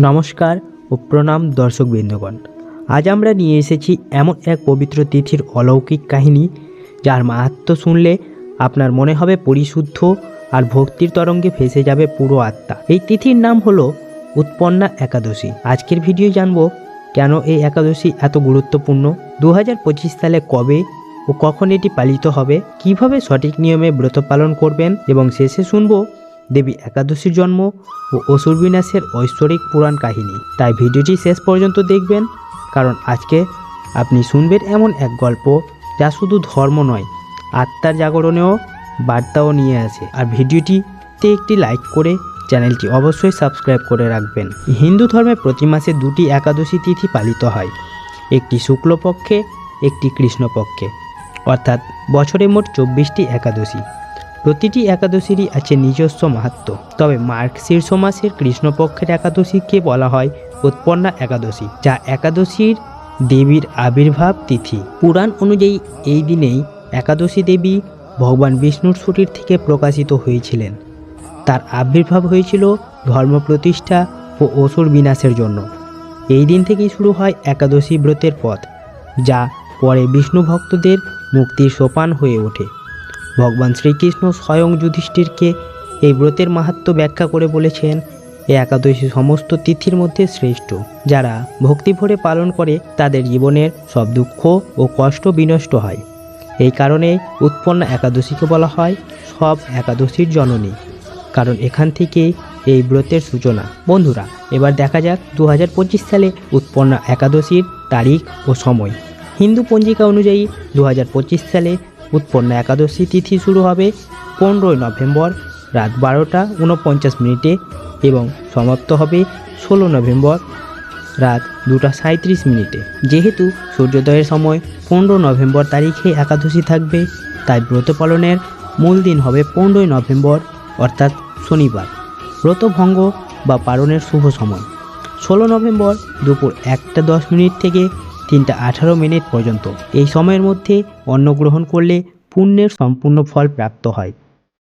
নমস্কার ও প্রণাম দর্শকবৃন্দগণ। আজ আমরা নিয়ে এসেছি এমন এক পবিত্র তিথির অলৌকিক কাহিনী, যার মাহাত্ম্য শুনলে আপনার মনে হবে পরিশুদ্ধ আর ভক্তির তরঙ্গে ভেসে যাবে পুরো আত্মা। এই তিথির নাম হলো উৎপন্না একাদশী। আজকের ভিডিও জানবো কেন এই একাদশী এত গুরুত্বপূর্ণ, 2025 সালে কবে ও কখন এটি পালিত হবে, কিভাবে সঠিক নিয়মে ব্রত পালন করবেন এবং শেষে শুনবো দেবী একাদশীর জন্ম ও অসুর বিনাশের ঐশ্বরিক পুরাণ কাহিনী। তাই ভিডিওটি শেষ পর্যন্ত দেখবেন, কারণ আজকে আপনি শুনবেন এমন এক গল্প যা শুধু ধর্ম নয়, আত্মার জাগরণেও বার্তাও নিয়ে আসে। আর ভিডিওটিতে একটি লাইক করে চ্যানেলটি অবশ্যই সাবস্ক্রাইব করে রাখবেন। হিন্দু ধর্মে প্রতি মাসে দুটি একাদশী তিথি পালিত হয়, একটি শুক্লপক্ষে, একটি কৃষ্ণপক্ষে, অর্থাৎ বছরে মোট 24টি একাদশী। প্রতিটি একাদশীরই আছে নিজস্ব মাহাত্ম্য। তবে মার্গশীর্ষ মাসের কৃষ্ণপক্ষের একাদশীকে বলা হয় উৎপন্না একাদশী, যা একাদশীর দেবীর আবির্ভাব তিথি। পুরাণ অনুযায়ী এই দিনেই একাদশী দেবী ভগবান বিষ্ণুর শরীর থেকে প্রকাশিত হয়েছিলেন। তার আবির্ভাব হয়েছিল ধর্ম প্রতিষ্ঠা ও অসুর বিনাশের জন্য। এই দিন থেকেই শুরু হয় একাদশী ব্রতের পথ, যা পরে বিষ্ণু ভক্তদের মুক্তির সোপান হয়ে ওঠে। ভগবান শ্রীকৃষ্ণ স্বয়ং যুধিষ্ঠিরকে এই ব্রতের মাহাত্ম্য ব্যাখ্যা করে বলেছেন, এই একাদশী সমস্ত তিথির মধ্যে শ্রেষ্ঠ। যারা ভক্তি ভরে পালন করে তাদের জীবনের সব দুঃখ ও কষ্ট বিনষ্ট হয়। এই কারণে উৎপন্না একাদশীকে বলা হয় সব একাদশীর জননী, কারণ এখান থেকে এই ব্রতের সূচনা। বন্ধুরা, এবার দেখা যাক 2025 সালে উৎপন্না একাদশীর তারিখ ও সময়। হিন্দু পঞ্জিকা অনুযায়ী 2025 সালে উৎপন্না একাদশী তিথি শুরু হবে 15 নভেম্বর রাত 12:49 এবং সমাপ্ত হবে 16 নভেম্বর রাত 2:37। যেহেতু সূর্যোদয়ের সময় 15 নভেম্বর তারিখে একাদশী থাকবে, তাই ব্রত পালনের মূল দিন হবে 15 নভেম্বর, অর্থাৎ শনিবার। ব্রত ভঙ্গ বা পালনের শুভ সময় 16 নভেম্বর দুপুর 1:10 থেকে 3:18 পর্যন্ত। এই সময়ের মধ্যে অন্ন গ্রহণ করলে পুণ্যের সম্পূর্ণ ফল প্রাপ্ত হয়।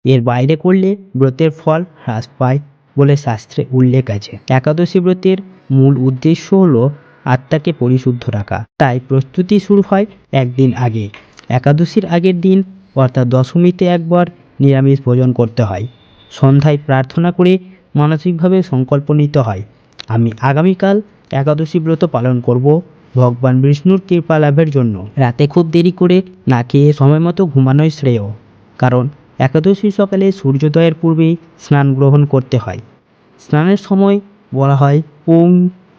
এর বাইরে করলে ব্রতের ফল হ্রাস পায় বলে শাস্ত্রে উল্লেখ আছে। একাদশী ব্রতের মূল উদ্দেশ্য হলো আত্মাকে পরিশুদ্ধ রাখা, তাই প্রস্তুতি শুরু হয় একদিন আগে। একাদশীর আগের দিন অর্থাৎ দশমীতে একবার নিরামিষ ভোজন করতে হয়। সন্ধ্যায় প্রার্থনা করে মানসিকভাবে সংকল্প নিতে হয়, আমি আগামীকাল একাদশী ব্রত পালন করব ভগবান বিষ্ণুর কৃপা লাভের জন্য। রাতে খুব দেরি করে না খেয়ে সময় মতো ঘুমানোই শ্রেয়, কারণ একাদশী সকালে সূর্যোদয়ের পূর্বেই স্নান গ্রহণ করতে হয়। স্নানের সময় বলা হয় ওং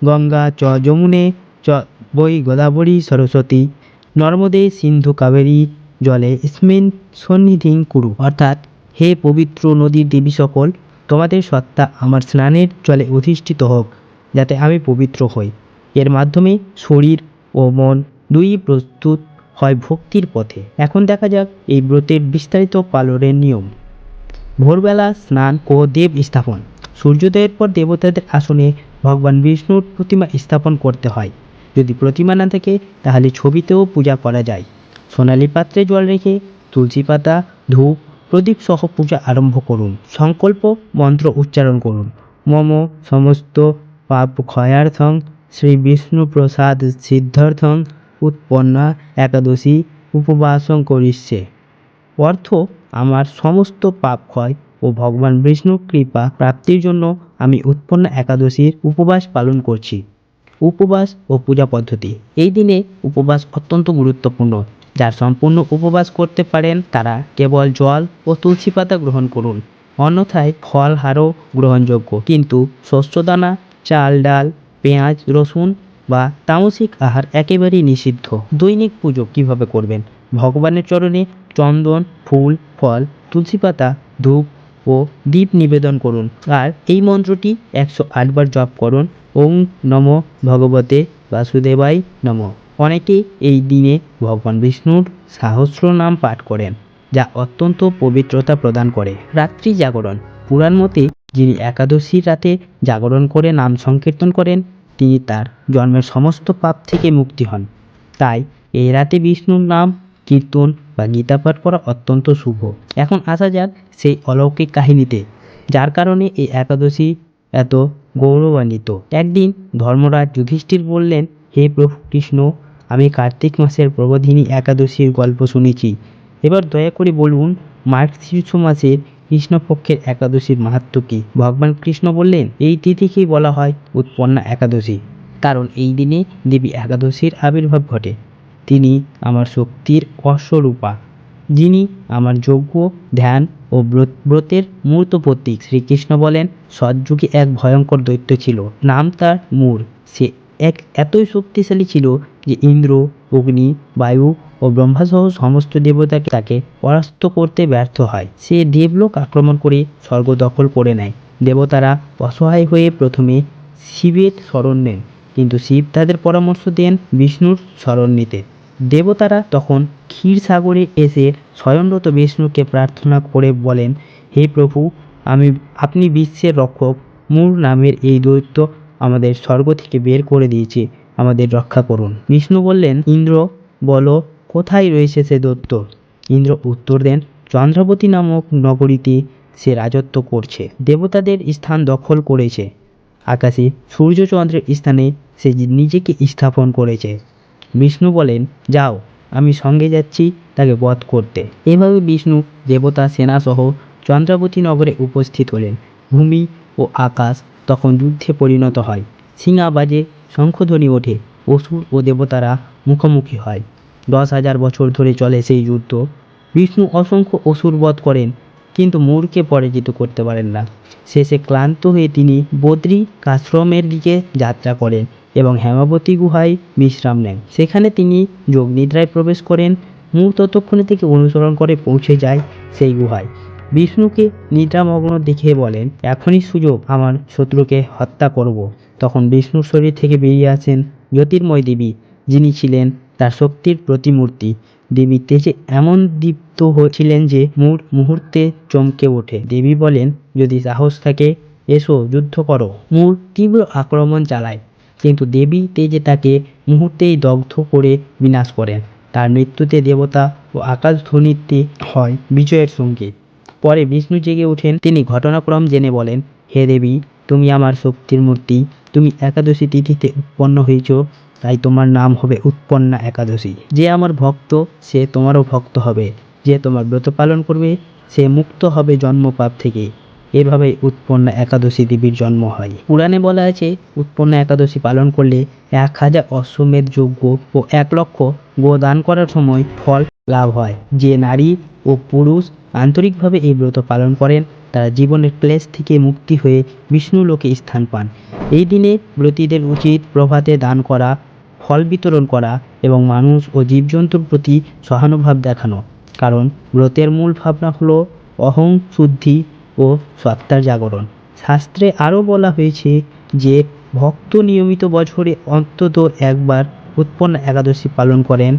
গঙ্গা চ যমুনে চ বৈ গোদাবরী সরস্বতী নর্মদে সিন্ধু কাবেরী জলে স্মিন সন্নিধিং কুরু, অর্থাৎ হে পবিত্র নদীর দেবী সকল, তোমাদের সত্তা আমার স্নানের জলে অধিষ্ঠিত হোক, যাতে আমি পবিত্র হই। এর মাধ্যমে শরীর ও মন দুই প্রস্তুত হয় ভক্তির পথে। এখন দেখা যাক এই ব্রতের বিস্তারিত পালনের নিয়ম। ভোরবেলা স্নান ও দেব স্থাপন। সূর্যোদয়ের পর দেবতাদের আসনে ভগবান বিষ্ণুর প্রতিমা স্থাপন করতে হয়। যদি প্রতিমা না থাকে তাহলে ছবিতেও পূজা করা যায়। সোনালী পাত্রে জল রেখে তুলসী পাতা, ধূপ, প্রদীপ সহ পূজা আরম্ভ করুন। সংকল্প মন্ত্র উচ্চারণ করুন। মম সমস্ত পাপ ক্ষয়ার্থং শ্রী বিষ্ণু প্রসাদ সিদ্ধার্থং উৎপন্না একাদশী উপবাসং করিষ্যে। অর্থ, আমার সমস্ত পাপ ক্ষয় ও ভগবান বিষ্ণুর কৃপা প্রাপ্তির জন্য আমি উৎপন্না একাদশীর উপবাস পালন করছি। উপবাস ও পূজা পদ্ধতি। এই দিনে উপবাস অত্যন্ত গুরুত্বপূর্ণ। যারা সম্পূর্ণ উপবাস করতে পারেন তারা কেবল জল ও তুলসী পাতা গ্রহণ করুন, অন্যথায় ফল হারও গ্রহণযোগ্য। কিন্তু শস্যদানা, চাল ডাল, পেঁয়াজ রসুন বা তামসিক আহার একেবারেই নিষিদ্ধ। দৈনিক পুজো কিভাবে করবেন? ভগবানের চরণে চন্দন, ফুল, ফল, তুলসী পাতা, ধূপ ও দীপ নিবেদন করুন। আর এই মন্ত্রটি 108 বার জপ করুন, ওং নমো ভগবতে বাসুদেবায় নমঃ। অনেকে এই দিনে ভগবান বিষ্ণুর সহস্র নাম পাঠ করেন, যা অত্যন্ত পবিত্রতা প্রদান করে। রাত্রি জাগরণ। পুরাণ মতে যিনি একাদশীর রাতে জাগরণ করে নাম সংকীর্তন করেন তিনি তার জন্মের সমস্ত পাপ থেকে মুক্তি হন। তাই এই রাতে বিষ্ণুর নাম কীর্তন বা গীতা পাঠ করা অত্যন্ত শুভ। এখন আসা যাক সেই অলৌকিক কাহিনীতে, যার কারণে এই একাদশী এত গৌরবান্বিত। একদিন ধর্মরাজ যুধিষ্ঠির বললেন, হে প্রভু কৃষ্ণ, আমি কার্তিক মাসের প্রবোধিনী একাদশীর গল্প শুনেছি। এবার দয়া করে বলুন মার্গশীর্ষ মাসের কৃষ্ণপক্ষের একাদশীর মাহাত্ম্য কী? ভগবান কৃষ্ণ বললেন, এই তিথিকেই বলা হয় উৎপন্না একাদশী, কারণ এই দিনে দেবী একাদশীর আবির্ভাব ঘটে। তিনি আমার শক্তির অস্বরূপা, যিনি আমার যজ্ঞ, ধ্যান ও ব্রতের মূর্ত প্রতীক। শ্রীকৃষ্ণ বলেন, সৎযুগে এক ভয়ঙ্কর দৈত্য ছিল, নাম তার মূর। সে এতই শক্তিশালী ছিল যে ইন্দ্র, অগ্নি, বায়ু ও ব্রহ্মাসহ সমস্ত দেবতাকে তাকে পরাস্ত করতে ব্যর্থ হয়। সে দেবলোক আক্রমণ করে স্বর্গ দখল করে নেয়। দেবতারা অসহায় হয়ে প্রথমে শিবের শরণ নেন, কিন্তু শিব তাদের পরামর্শ দেন বিষ্ণুর শরণ নিতে। দেবতারা তখন ক্ষীরসাগরে এসে স্বয়ংরত বিষ্ণুকে প্রার্থনা করে বলেন, হে প্রভু, আপনি বিশ্বের রক্ষক। মূর নামের এই দৈত্য আমাদের স্বর্গ থেকে বের করে দিয়েছে, আমাদের রক্ষা করুন। বিষ্ণু বললেন, ইন্দ্র, বলো কোথায় রয়েছে সে দৈত্য? ইন্দ্র উত্তর দেন, চন্দ্রাবতী নামক নগরীতে সে রাজত্ব করছে, দেবতাদের স্থান দখল করেছে। আকাশে সূর্যচন্দ্রের স্থানে সে নিজেকে স্থাপন করেছে। বিষ্ণু বলেন, যাও, আমি সঙ্গে যাচ্ছি তাকে বধ করতে। এভাবে বিষ্ণু দেবতা সেনাসহ চন্দ্রাবতী নগরে উপস্থিত হলেন। ভূমি ও আকাশ তখন যুদ্ধে পরিণত হয়। সিঙা বাজে, শঙ্খধ্বনি ওঠে, অসুর ও দেবতারা মুখোমুখি হয়। 10,000 বছর ধরে চলে সেই যুদ্ধ। বিষ্ণু অসংখ্য অসুর বধ করেন, কিন্তু মূরকে পরাজিত করতে পারেন না। শেষে ক্লান্ত হয়ে তিনি বদ্রিকাশ্রমের দিকে যাত্রা করেন এবং হেমাবতী গুহায় বিশ্রাম নেন। সেখানে তিনি যোগনিদ্রায় প্রবেশ করেন। মূর ততক্ষণে থেকে অনুসরণ করে পৌঁছে যায় সেই গুহায়। বিষ্ণুকে নিদ্রামগ্ন দেখে বলেন, এখনই সুযোগ, আমার শত্রুকে হত্যা করব। তখন বিষ্ণুর শরীর থেকে বেরিয়ে আসেন জ্যোতির্ময় দেবী, যিনি ছিলেন তার শক্তির প্রতিমূর্তি। দেবী তেজে এমন দীপ্ত হয়েছিলেন যে মূর মুহূর্তে চমকে ওঠে। দেবী বলেন, যদি সাহস থাকে এসো, যুদ্ধ করো। মূর তীব্র আক্রমণ চালায়, কিন্তু দেবী তেজে তাকে মুহূর্তেই দগ্ধ করে বিনাশ করেন। তার মৃত্যুতে দেবতা ও আকাশধ্বনিতে হয় বিজয়ের সঙ্গীত। পরে বিষ্ণু জেগে ওঠেন। তিনি ঘটনাক্রম জেনে বলেন, হে দেবী, তুমি আমার শক্তির মূর্তি। তুমি একাদশী তিথিতে উৎপন্ন হয়েছ, তাই তোমার নাম হবে উৎপন্না একাদশী। যে আমার ভক্ত সে তোমারও ভক্ত হবে, যে তোমার ব্রত পালন করবে সে মুক্ত হবে জন্মপাপ থেকে। এভাবেই উৎপন্না একাদশী দেবীর জন্ম হয়। পুরাণে বলা আছে, উৎপন্না একাদশী পালন করলে 1000 অশ্বমেধ যজ্ঞ ও 1 লক্ষ গো দান করার সময় ফল লাভ হয়। যে নারী ও পুরুষ আন্তরিকভাবে এই ব্রত পালন করেন তারা জীবনের ক্লেশ থেকে মুক্তি হয়ে বিষ্ণু লোকে স্থান পান। এই দিনে ব্রতীদের উচিত প্রভাতে দান করা, ফল বিতরণ করা এবং মানুষ ও জীবজন্তুর প্রতি সহানুভাব দেখানো, কারণ ব্রতের মূল ভাবনা হলো অহং শুদ্ধি ও সত্তার জাগরণ। শাস্ত্রে আরও বলা হয়েছে যে ভক্ত নিয়মিত বছরে অন্তত একবার উৎপন্না একাদশী পালন করেন,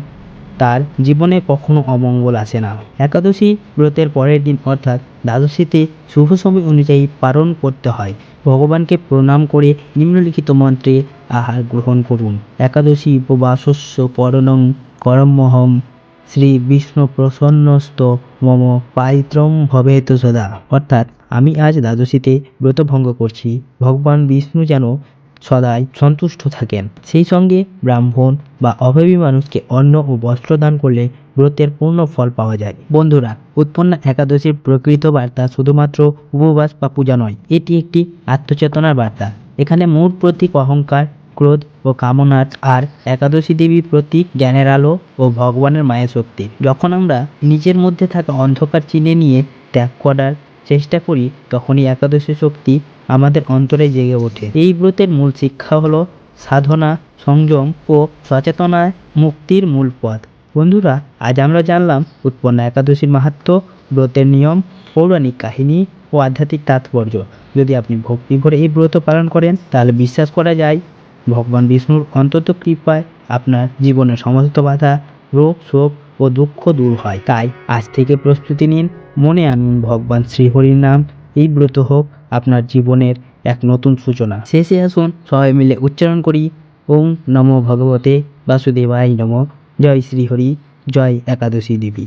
তার জীবনে কখনো অমঙ্গল আসে না। একাদশী ব্রতের পরের দিন অর্থাৎ দ্বাদশীতে শুভ সময় অনুযায়ী পালন করতে হয়। ভগবানকে প্রণাম করে নিম্নলিখিত মন্ত্রে আহার গ্রহণ করুন। একাদশী উপবাসস্য পরনং করমহম শ্রী বিষ্ণু প্রসন্নস্ত মম পাইত্রম ভবেত সদা। অর্থাৎ আমি আজ দ্বাদশীতে ব্রতভঙ্গ করছি, ভগবান বিষ্ণু যেন সদাই সন্তুষ্ট থাকেন। সেই সঙ্গে ব্রাহ্মণ বা অভাবী মানুষকে অন্ন ও বস্ত্র দান করলে ব্রতের পূর্ণ ফল পাওয়া যায়। বন্ধুরা, উৎপন্না একাদশীর প্রকৃত বার্তা শুধুমাত্র উপবাস বা পূজা নয়, এটি একটি আত্মচেতনার বার্তা। এখানে মূল প্রতীক অহংকার, ক্রোধ ও কামনার, আর একাদশী দেবীর প্রতীক জ্ঞানের আলো ও ভগবানের মায়ের শক্তি। যখন আমরা নিজের মধ্যে থাকা অন্ধকার চিনে নিয়ে ত্যাগ করার চেষ্টা করি, তখনই একাদশী শক্তি আমাদের অন্তরে জেগে ওঠে। এই ব্রতের মূল শিক্ষা হলো সাধনা, সংযম ও সচেতনায় মুক্তির মূল পথ। বন্ধুরা, আজ আমরা জানলাম উৎপন্না একাদশীর মাহাত্ম্য, ব্রতের নিয়ম, পৌরাণিক কাহিনী ও আধ্যাত্মিক তাৎপর্য। যদি আপনি ভক্তি ভরে এই ব্রত পালন করেন, তাহলে বিশ্বাস করা যায় ভগবান বিষ্ণুর অন্তত কৃপায় আপনার জীবনের সমস্ত বাধা, রোগ, শোক ও দুঃখ দূর হয়। তাই আজ থেকে প্রস্তুতি নিন, মনে আনুন ভগবান শ্রীহরির নাম। এই ব্রত হোক আপনার জীবনের এক নতুন সূচনা। শেষে আসুন সবাই মিলে উচ্চারণ করি, ওম নমো ভগবতে বাসুদেবায় নমঃ। জয় শ্রীহরি, জয় একাদশী দেবী।